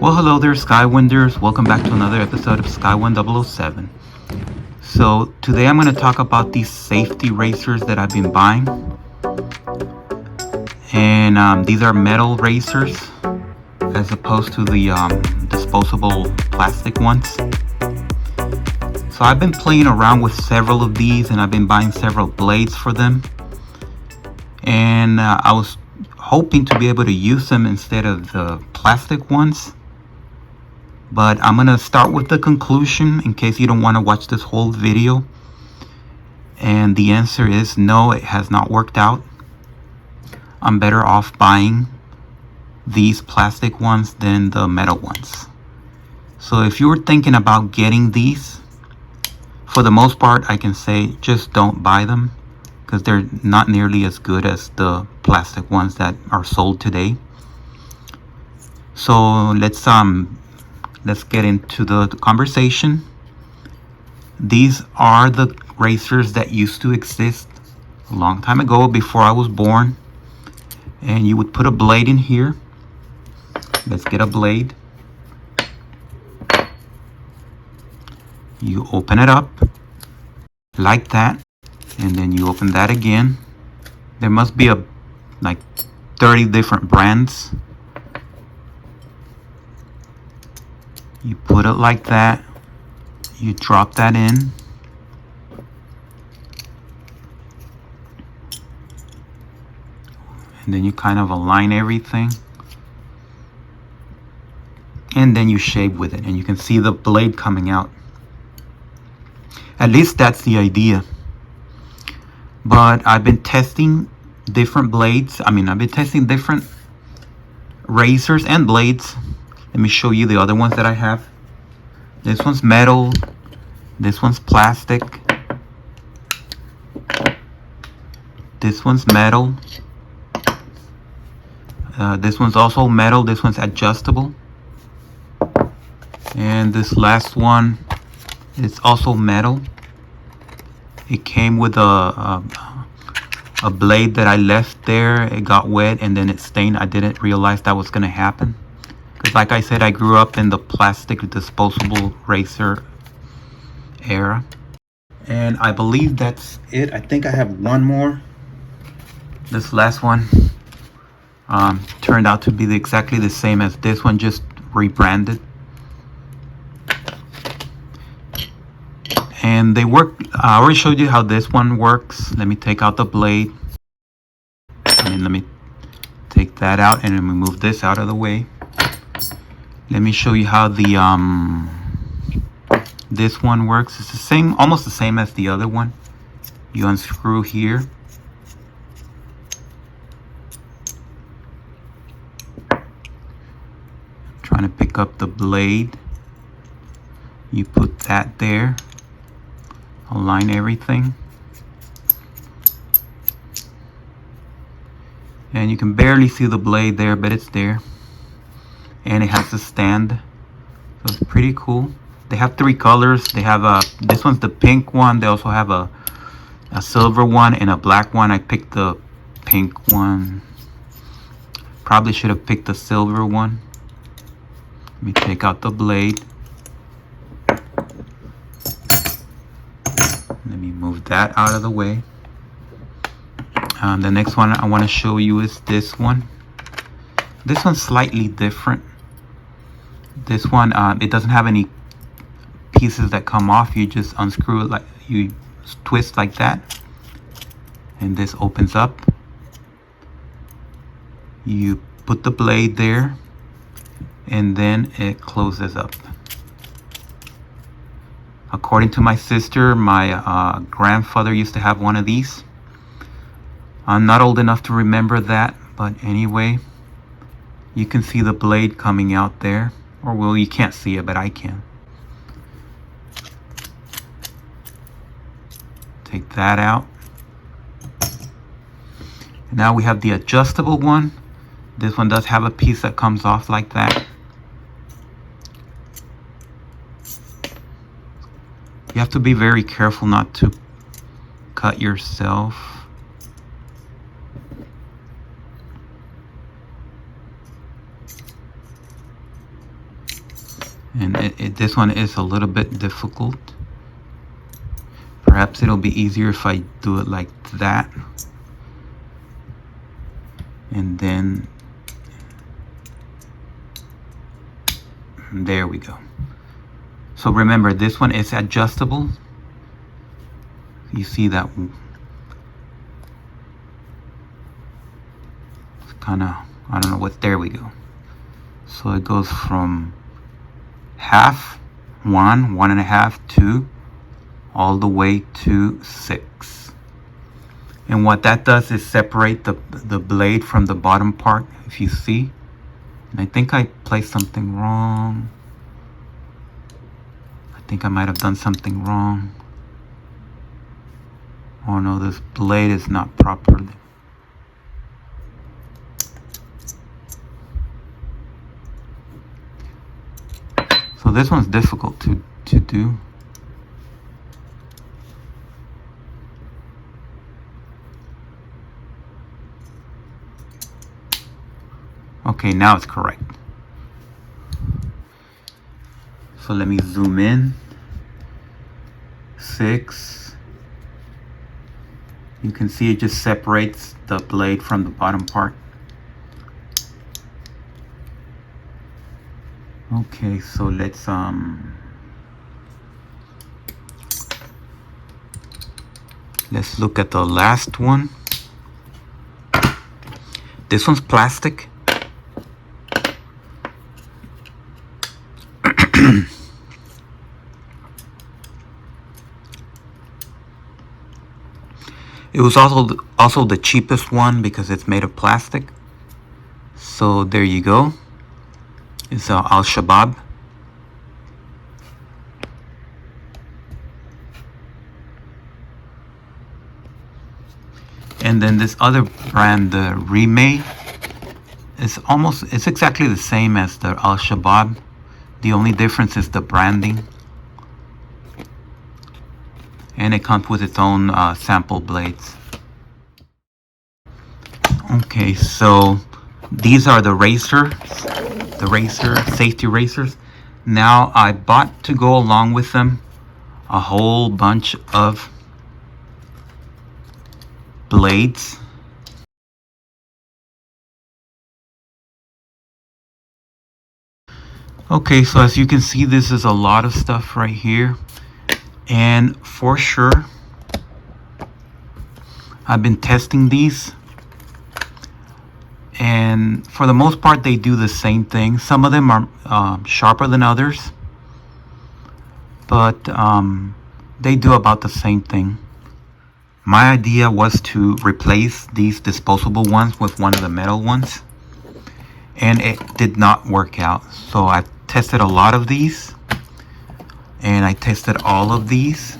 Well, hello there, Skywinders. Welcome back to another episode of Skywind007. So, today I'm going to talk about these safety racers that I've been buying. And these are metal racers as opposed to the disposable plastic ones. So, I've been playing around with several of these and I've been buying several blades for them. And I was hoping to be able to use them instead of the plastic ones. But I'm going to start with the conclusion in case you don't want to watch this whole video. And the answer is no, it has not worked out. I'm better off buying these plastic ones than the metal ones. So if you were thinking about getting these, for the most part, I can say just don't buy them, because they're not nearly as good as the plastic ones that are sold today. So let's get into the conversation. These are the racers that used to exist a long time ago, before I was born. And you would put a blade in here. Let's get a blade. You open it up like that, and then you open that again. There must be like 30 different brands. You put it like that, you drop that in, and then you kind of align everything, and then you shave with it, and you can see the blade coming out. At least that's the idea. But I've been testing different blades. I've been testing different razors and blades. Let me show you the other ones that I have. This one's metal. This one's plastic. This one's metal. This one's also metal. This one's adjustable. And this last one is also metal. It came with a blade that I left there. It got wet and then it stained. I didn't realize that was going to happen. Like I said, I grew up in the plastic disposable racer era. And I believe that's it. I think I have one more. This last one turned out to be exactly the same as this one, just rebranded. And they work. I already showed you how this one works. Let me take out the blade. And let me take that out and then we move this out of the way. Let me show you how the this one works. It's the same, almost the same as the other one. You unscrew here. I'm trying to pick up the blade. You put that there. Align everything. And you can barely see the blade there, but it's there. And it has a stand, so it's pretty cool. They have 3 colors. They have this one's the pink one. They also have a silver one and a black one. I picked the pink one. Probably should have picked the silver one. Let me take out the blade. Let me move that out of the way. The next one I want to show you is this one. This one's slightly different. This one, it doesn't have any pieces that come off. You just unscrew it, like you twist like that, and this opens up. You put the blade there, and then it closes up. According to my sister, my grandfather used to have one of these. I'm not old enough to remember that, but anyway, you can see the blade coming out there. Or well, you can't see it, but I can. Take that out. Now we have the adjustable one. This one does have a piece that comes off like that. You have to be very careful not to cut yourself. And this one is a little bit difficult. Perhaps it'll be easier if I do it like that. And then there we go. So remember, this one is adjustable. You see that it's kind of, I don't know what, there we go. So it goes from half, 1, 1.5, 2, all the way to 6. And what that does is separate the blade from the bottom part, if you see. And I think I placed something wrong. I think I might have done something wrong. Oh no, this blade is not properly. So this one's difficult to do. Okay, now it's correct. So let me zoom in. 6. You can see it just separates the blade from the bottom part. Okay, so let's look at the last one. This one's plastic. It was also the cheapest one because it's made of plastic. So there you go. It's Al-Shabaab. And then this other brand, the Renys, it's exactly the same as the Al-Shabaab. The only difference is the branding. And it comes with its own sample blades. Okay, so these are the safety racers. Now I bought to go along with them a whole bunch of blades. Okay, so as you can see, this is a lot of stuff right here. And for sure, I've been testing these. And for the most part, they do the same thing. Some of them are sharper than others. But they do about the same thing. My idea was to replace these disposable ones with one of the metal ones. And it did not work out. So I tested a lot of these. And I tested all of these.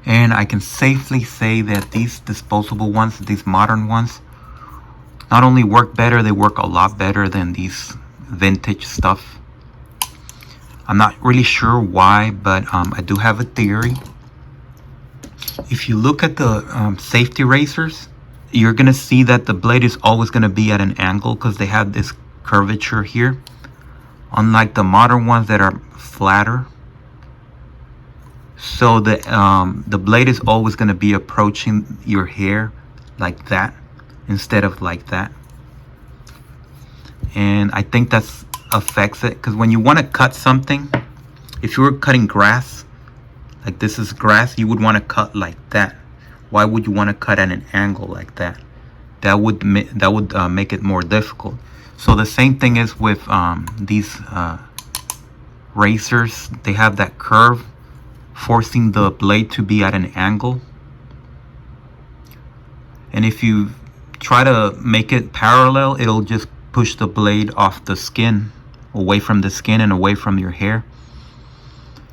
And I can safely say that these disposable ones, these modern ones, not only work better, they work a lot better than these vintage stuff. I'm not really sure why, but I do have a theory. If you look at the safety racers, you're going to see that the blade is always going to be at an angle because they have this curvature here. Unlike the modern ones that are flatter. So the blade is always going to be approaching your hair like that instead of like that. And I think that affects it because when you want to cut something, if you were cutting grass, like this is grass, you would want to cut like that. Why would you want to cut at an angle like that? That would make it more difficult. So the same thing is with these racers. They have that curve, forcing the blade to be at an angle. And if you try to make it parallel, it'll just push the blade off the skin, away from the skin and away from your hair.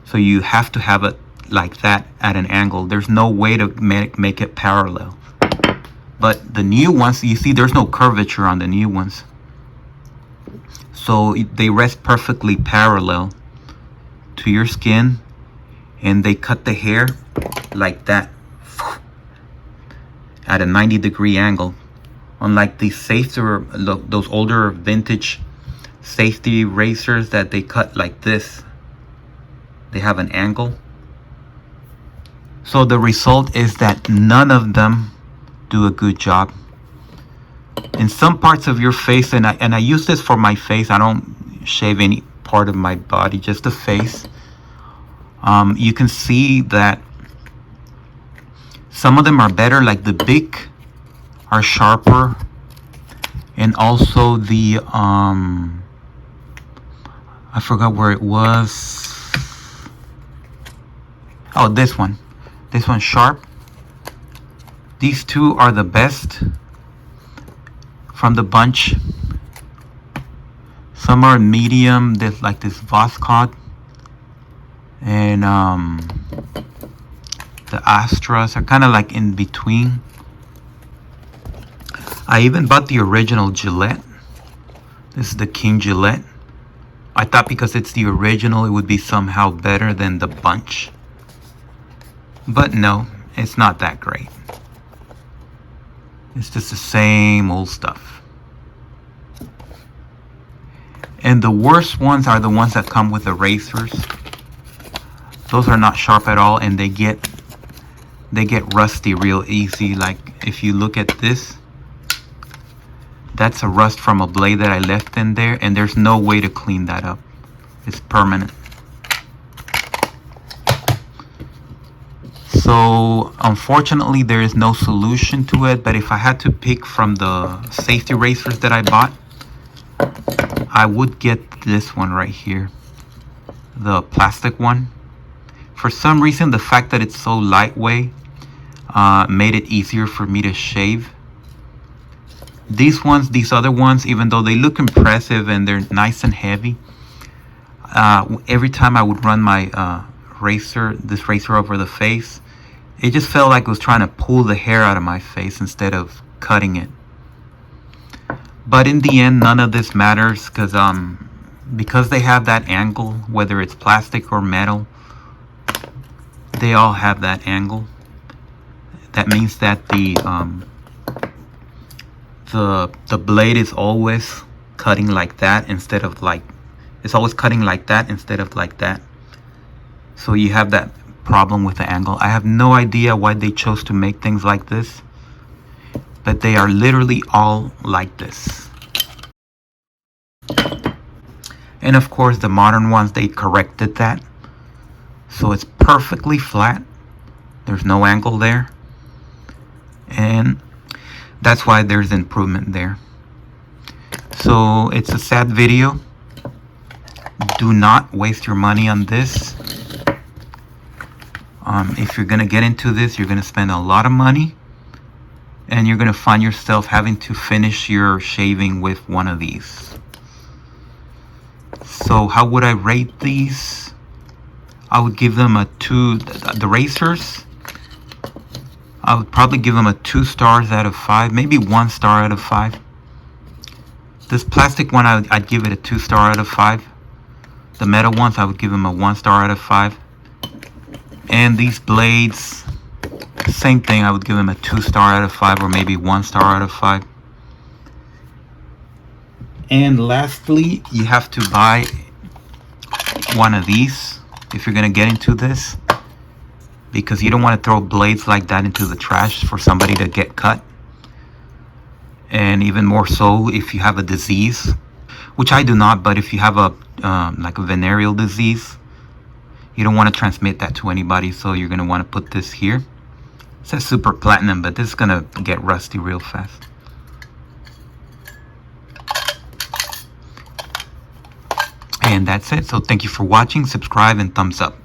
So you have to have it like that at an angle. There's no way to make it parallel. But the new ones, you see there's no curvature on the new ones. So they rest perfectly parallel to your skin, and they cut the hair like that at a 90-degree angle. Unlike these safes or those older vintage safety razors that they cut like this. They have an angle. So the result is that none of them do a good job. In some parts of your face, and I use this for my face, I don't shave any part of my body, just the face. You can see that some of them are better, like the beak are sharper, and also the I forgot where it was. Oh, this one's sharp. These two are the best from the bunch. Some are medium, this like this Voscod, and the Astras are kind of like in between. I even bought the original Gillette. This is the King Gillette. I thought because it's the original it would be somehow better than the bunch, but no, it's not that great. It's just the same old stuff. And the worst ones are the ones that come with erasers. Those are not sharp at all, and they get rusty real easy. Like if you look at this, that's a rust from a blade that I left in there, and there's no way to clean that up. It's permanent. So unfortunately there is no solution to it, but if I had to pick from the safety razors that I bought, I would get this one right here, the plastic one. For some reason, the fact that it's so lightweight made it easier for me to shave. These other ones, even though they look impressive and they're nice and heavy, every time I would run my this razor over the face, it just felt like it was trying to pull the hair out of my face instead of cutting it. But in the end, none of this matters because they have that angle, whether it's plastic or metal, they all have that angle. That means that the blade is always cutting like that instead of like, it's always cutting like that instead of like that. So you have that problem with the angle. I have no idea why they chose to make things like this, but they are literally all like this. And of course the modern ones, they corrected that, so it's perfectly flat. There's no angle there, and that's why there's improvement there. So it's a sad video. Do not waste your money on this. If you're gonna get into this, you're gonna spend a lot of money, and you're gonna find yourself having to finish your shaving with one of these. So how would I rate these? I would give them a 2. The razors, I would probably give them a 2 stars out of 5, maybe 1 star out of 5. This plastic one, I'd give it a 2 star out of 5. The metal ones, I would give them a 1 star out of 5. And these blades, same thing, I would give them a 2 star out of 5, or maybe 1 star out of 5. And lastly, you have to buy one of these if you're gonna get into this, because you don't want to throw blades like that into the trash for somebody to get cut. And even more so if you have a disease, which I do not, but if you have a like a venereal disease, you don't want to transmit that to anybody, so you're gonna want to put this here. It says super platinum, but this is gonna get rusty real fast. And that's it. So thank you for watching. Subscribe and thumbs up.